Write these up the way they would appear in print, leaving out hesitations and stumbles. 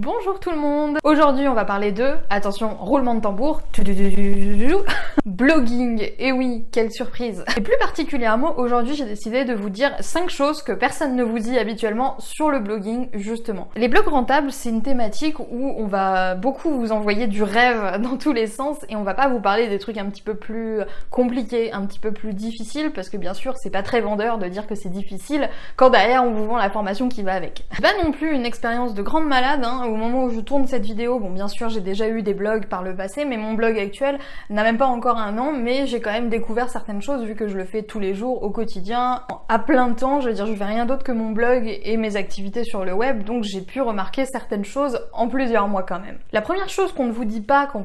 Bonjour tout le monde. Aujourd'hui on va parler de, attention, roulement de tambour, blogging. Et oui, quelle surprise. Et plus particulièrement aujourd'hui j'ai décidé de vous dire 5 choses que personne ne vous dit habituellement sur le blogging justement. Les blogs rentables, c'est une thématique où on va beaucoup vous envoyer du rêve dans tous les sens et on va pas vous parler des trucs un petit peu plus compliqués, un petit peu plus difficiles, parce que bien sûr c'est pas très vendeur de dire que c'est difficile quand derrière on vous vend la formation qui va avec. C'est pas non plus une expérience de grande malade, hein. Au moment où je tourne cette vidéo, bon bien sûr j'ai déjà eu des blogs par le passé, mais mon blog actuel n'a même pas encore un an, mais j'ai quand même découvert certaines choses vu que je le fais tous les jours, au quotidien, à plein temps. Je veux dire, je fais rien d'autre que mon blog et mes activités sur le web, donc j'ai pu remarquer certaines choses en plusieurs mois quand même. La première chose qu'on ne vous dit pas quand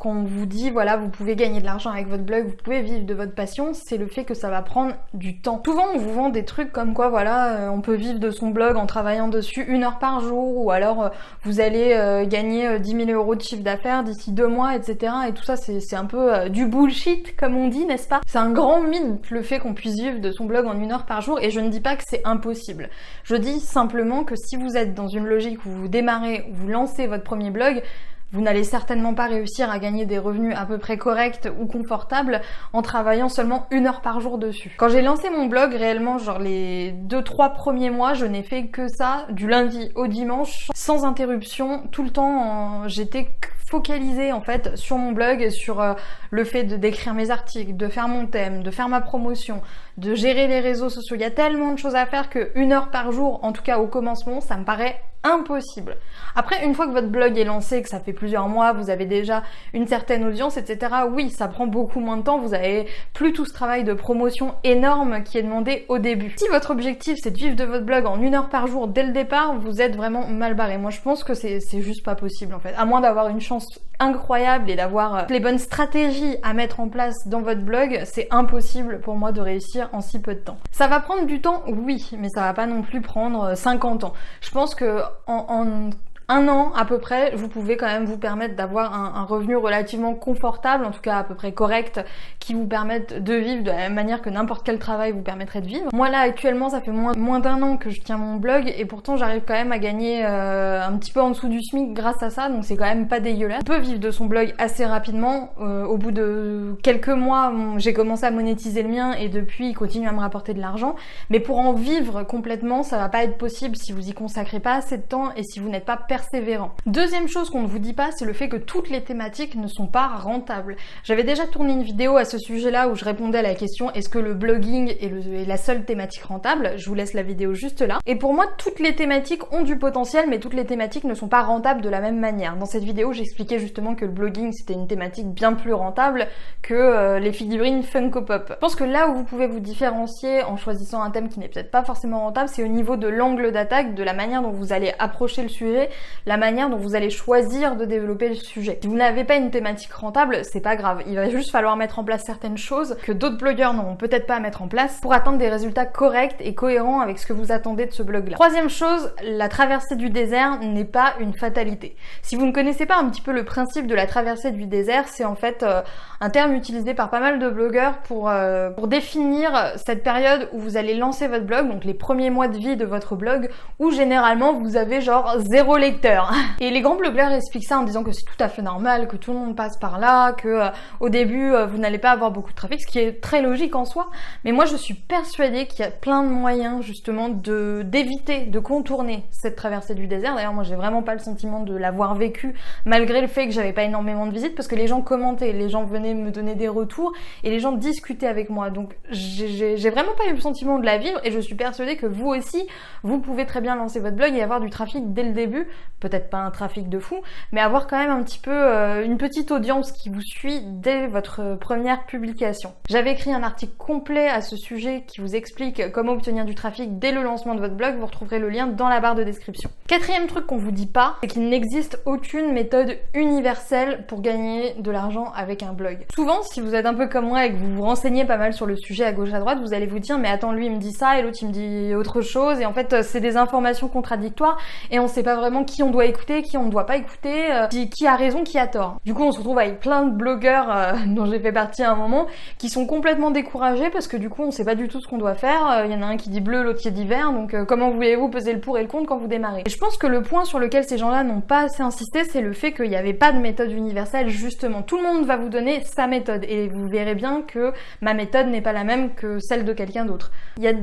on vous dit voilà, vous pouvez gagner de l'argent avec votre blog, vous pouvez vivre de votre passion, c'est le fait que ça va prendre du temps. Souvent on vous vend des trucs comme quoi voilà, on peut vivre de son blog en travaillant dessus 1 heure par jour, ou alors vous allez gagner 10 000 euros de chiffre d'affaires d'ici 2 mois, etc. Et tout ça c'est un peu du bullshit comme on dit, n'est-ce pas? C'est un grand mythe le fait qu'on puisse vivre de son blog en 1 heure par jour, et je ne dis pas que c'est impossible. Je dis simplement que si vous êtes dans une logique où vous démarrez, où vous lancez votre premier blog, vous n'allez certainement pas réussir à gagner des revenus à peu près corrects ou confortables en travaillant seulement 1 heure par jour dessus. Quand j'ai lancé mon blog, réellement, genre les 2-3 premiers mois, je n'ai fait que ça, du lundi au dimanche, sans interruption, tout le temps. J'étais focalisée en fait sur mon blog et sur le fait d'écrire mes articles, de faire mon thème, de faire ma promotion, de gérer les réseaux sociaux. Il y a tellement de choses à faire que 1 heure par jour, en tout cas au commencement, ça me paraît impossible. Après, une fois que votre blog est lancé, que ça fait plusieurs mois, vous avez déjà une certaine audience, etc. Oui, ça prend beaucoup moins de temps, vous avez plus tout ce travail de promotion énorme qui est demandé au début. Si votre objectif c'est de vivre de votre blog en 1 heure par jour dès le départ, vous êtes vraiment mal barré. Moi je pense que c'est juste pas possible en fait. À moins d'avoir une chance incroyable et d'avoir les bonnes stratégies à mettre en place dans votre blog, c'est impossible pour moi de réussir en si peu de temps. Ça va prendre du temps, oui, mais ça va pas non plus prendre 50 ans. Je pense que en 1 an à peu près, vous pouvez quand même vous permettre d'avoir un revenu relativement confortable, en tout cas à peu près correct, qui vous permette de vivre de la même manière que n'importe quel travail vous permettrait de vivre. Moi là actuellement ça fait moins d'1 an que je tiens mon blog et pourtant j'arrive quand même à gagner un petit peu en dessous du SMIC grâce à ça, donc c'est quand même pas dégueulasse. On peut vivre de son blog assez rapidement, au bout de quelques mois j'ai commencé à monétiser le mien et depuis il continue à me rapporter de l'argent, mais pour en vivre complètement ça va pas être possible si vous y consacrez pas assez de temps et si vous n'êtes pas persévérant. Deuxième chose qu'on ne vous dit pas, c'est le fait que toutes les thématiques ne sont pas rentables. J'avais déjà tourné une vidéo à ce sujet-là où je répondais à la question est-ce que le blogging est la seule thématique rentable? Je vous laisse la vidéo juste là. Et pour moi, toutes les thématiques ont du potentiel, mais toutes les thématiques ne sont pas rentables de la même manière. Dans cette vidéo, j'expliquais justement que le blogging c'était une thématique bien plus rentable que les figurines Funko Pop. Je pense que là où vous pouvez vous différencier en choisissant un thème qui n'est peut-être pas forcément rentable, c'est au niveau de l'angle d'attaque, de la manière dont vous allez approcher le sujet, la manière dont vous allez choisir de développer le sujet. Si vous n'avez pas une thématique rentable, c'est pas grave. Il va juste falloir mettre en place certaines choses que d'autres blogueurs n'auront peut-être pas à mettre en place pour atteindre des résultats corrects et cohérents avec ce que vous attendez de ce blog-là. Troisième chose, la traversée du désert n'est pas une fatalité. Si vous ne connaissez pas un petit peu le principe de la traversée du désert, c'est en fait un terme utilisé par pas mal de blogueurs pour définir cette période où vous allez lancer votre blog, donc les premiers mois de vie de votre blog, où généralement vous avez genre 0 lecteur. Et les grands blogueurs expliquent ça en disant que c'est tout à fait normal, que tout le monde passe par là, que au début vous n'allez pas avoir beaucoup de trafic, ce qui est très logique en soi, mais moi je suis persuadée qu'il y a plein de moyens justement d'éviter, de contourner cette traversée du désert. D'ailleurs moi j'ai vraiment pas le sentiment de l'avoir vécu malgré le fait que j'avais pas énormément de visites, parce que les gens commentaient, les gens venaient me donner des retours et les gens discutaient avec moi, donc j'ai vraiment pas eu le sentiment de la vivre, et je suis persuadée que vous aussi vous pouvez très bien lancer votre blog et avoir du trafic dès le début, peut-être pas un trafic de fou, mais avoir quand même un petit peu une petite audience qui vous suit dès votre première publication. J'avais écrit un article complet à ce sujet qui vous explique comment obtenir du trafic dès le lancement de votre blog, vous retrouverez le lien dans la barre de description. Quatrième truc qu'on vous dit pas, c'est qu'il n'existe aucune méthode universelle pour gagner de l'argent avec un blog. Souvent, si vous êtes un peu comme moi et que vous vous renseignez pas mal sur le sujet à gauche à droite, vous allez vous dire mais attends, lui il me dit ça et l'autre il me dit autre chose, et en fait c'est des informations contradictoires et on sait pas vraiment qui on doit écouter, qui on ne doit pas écouter, qui a raison, qui a tort. Du coup on se retrouve avec plein de blogueurs dont j'ai fait partie à un moment, qui sont complètement découragés parce que du coup on sait pas du tout ce qu'on doit faire. Il y en a un qui dit bleu, l'autre qui dit vert, donc comment voulez-vous peser le pour et le contre quand vous démarrez? Et je pense que le point sur lequel ces gens-là n'ont pas assez insisté, c'est le fait qu'il n'y avait pas de méthode universelle. Justement, tout le monde va vous donner sa méthode et vous verrez bien que ma méthode n'est pas la même que celle de quelqu'un d'autre. Il y a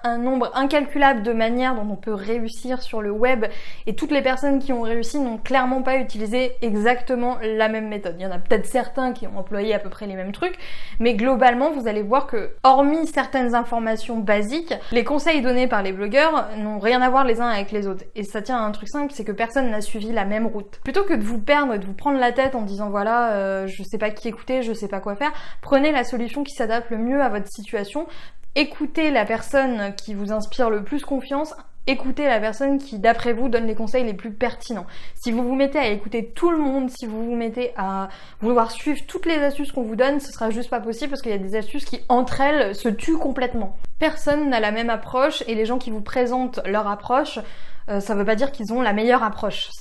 un nombre incalculable de manières dont on peut réussir sur le web et toutes les personnes qui ont réussi n'ont clairement pas utilisé exactement la même méthode. Il y en a peut-être certains qui ont employé à peu près les mêmes trucs, mais globalement vous allez voir que hormis certaines informations basiques, les conseils donnés par les blogueurs n'ont rien à voir les uns avec les autres. Et ça tient à un truc simple, c'est que personne n'a suivi la même route. Plutôt que de vous perdre et de vous prendre la tête en disant voilà, je sais pas qui écouter, je sais pas quoi faire, prenez la solution qui s'adapte le mieux à votre situation. Écoutez la personne qui vous inspire le plus confiance, écoutez la personne qui, d'après vous, donne les conseils les plus pertinents. Si vous vous mettez à écouter tout le monde, si vous vous mettez à vouloir suivre toutes les astuces qu'on vous donne, ce sera juste pas possible parce qu'il y a des astuces qui, entre elles, se tuent complètement. Personne n'a la même approche et les gens qui vous présentent leur approche, ça veut pas dire qu'ils ont la meilleure approche.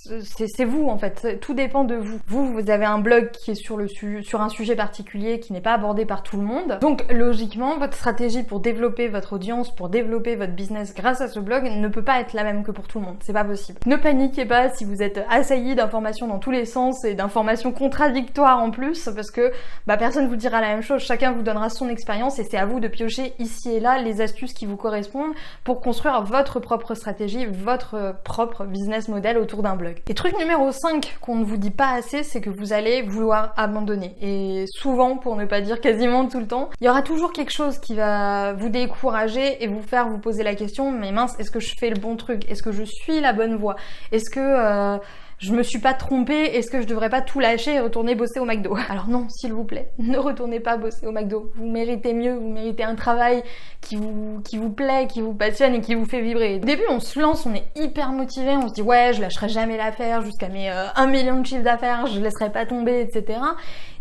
C'est vous en fait, tout dépend de vous. Vous avez un blog qui est sur un sujet particulier qui n'est pas abordé par tout le monde. Donc logiquement, votre stratégie pour développer votre audience, pour développer votre business grâce à ce blog ne peut pas être la même que pour tout le monde. C'est pas possible. Ne paniquez pas si vous êtes assailli d'informations dans tous les sens et d'informations contradictoires en plus, parce que personne vous dira la même chose. Chacun vous donnera son expérience et c'est à vous de piocher ici et là les astuces qui vous correspondent pour construire votre propre stratégie, votre propre business model autour d'un blog. Et truc numéro 5 qu'on ne vous dit pas assez, c'est que vous allez vouloir abandonner. Et souvent, pour ne pas dire quasiment tout le temps, il y aura toujours quelque chose qui va vous décourager et vous faire vous poser la question, mais mince, est-ce que je fais le bon truc? Est-ce que je suis la bonne voie? Est-ce que je me suis pas trompée, est-ce que je devrais pas tout lâcher et retourner bosser au McDo? Alors non, s'il vous plaît, ne retournez pas bosser au McDo. Vous méritez mieux, vous méritez un travail qui vous plaît, qui vous passionne et qui vous fait vibrer. Au début, on se lance, on est hyper motivé, on se dit ouais, je lâcherai jamais l'affaire jusqu'à mes 1 million de chiffre d'affaires, je laisserai pas tomber, etc.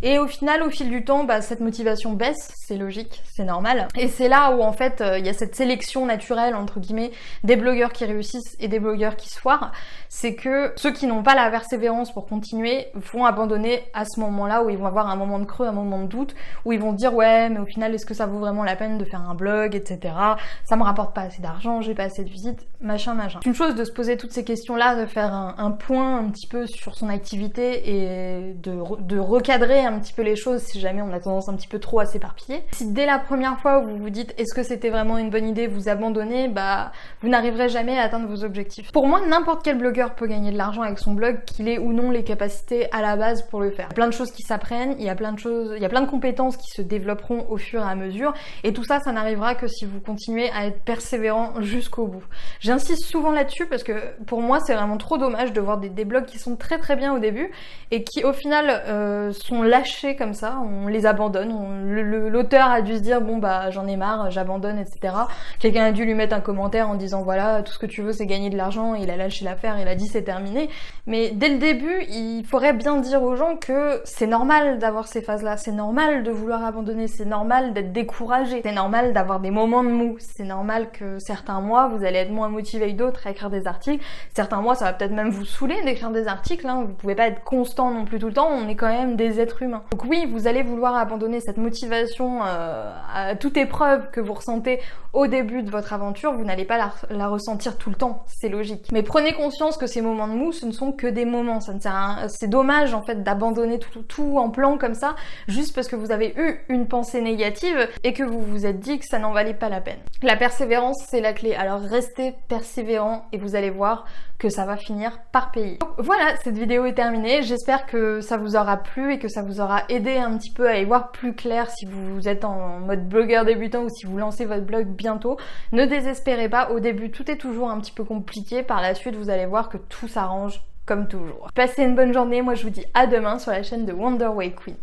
Et au final, au fil du temps, cette motivation baisse, c'est logique, c'est normal. Et c'est là où en fait, il y a cette sélection naturelle, entre guillemets, des blogueurs qui réussissent et des blogueurs qui se foirent. C'est que ceux qui n'ont pas la persévérance pour continuer vont abandonner à ce moment-là où ils vont avoir un moment de creux, un moment de doute, où ils vont se dire ouais, mais au final, est-ce que ça vaut vraiment la peine de faire un blog, etc. Ça me rapporte pas assez d'argent, j'ai pas assez de visites, machin. C'est une chose de se poser toutes ces questions-là, de faire un point un petit peu sur son activité et de recadrer un petit peu les choses si jamais on a tendance un petit peu trop à s'éparpiller. Si dès la première fois où vous vous dites est-ce que c'était vraiment une bonne idée, vous abandonnez, vous n'arriverez jamais à atteindre vos objectifs. Pour moi, n'importe quel blogueur peut gagner de l'argent avec son blog, qu'il ait ou non les capacités à la base pour le faire. Il y a plein de choses qui s'apprennent, il y a plein de compétences qui se développeront au fur et à mesure, et tout ça, ça n'arrivera que si vous continuez à être persévérant jusqu'au bout. J'insiste souvent là-dessus parce que pour moi, c'est vraiment trop dommage de voir des blogs qui sont très très bien au début et qui au final sont lâchés comme ça, on les abandonne, l'auteur a dû se dire bon j'en ai marre, j'abandonne, etc. Quelqu'un a dû lui mettre un commentaire en disant voilà, tout ce que tu veux c'est gagner de l'argent, il a lâché l'affaire, il a dit c'est terminé. Mais dès le début, il faudrait bien dire aux gens que c'est normal d'avoir ces phases-là, c'est normal de vouloir abandonner, c'est normal d'être découragé, c'est normal d'avoir des moments de mou, c'est normal que certains mois vous allez être moins motivé que d'autres à écrire des articles, certains mois ça va peut-être même vous saouler d'écrire des articles, vous pouvez pas être constant non plus tout le temps, on est quand même des êtres humains. Donc oui, vous allez vouloir abandonner cette motivation à toute épreuve que vous ressentez au début de votre aventure, vous n'allez pas la ressentir tout le temps, c'est logique. Mais prenez conscience que ces moments de mou, ce ne sont que des moments, ça ne sert à rien. C'est dommage en fait d'abandonner tout en plan comme ça, juste parce que vous avez eu une pensée négative et que vous vous êtes dit que ça n'en valait pas la peine. La persévérance, c'est la clé, alors restez persévérant et vous allez voir que ça va finir par payer. Donc voilà, cette vidéo est terminée, j'espère que ça vous aura plu et que ça vous aura aidé un petit peu à y voir plus clair si vous êtes en mode blogueur débutant ou si vous lancez votre blog bientôt. Ne désespérez pas, au début tout est toujours un petit peu compliqué, par la suite vous allez voir que tout s'arrange comme toujours. Passez une bonne journée, moi je vous dis à demain sur la chaîne de Wonder Way Queen.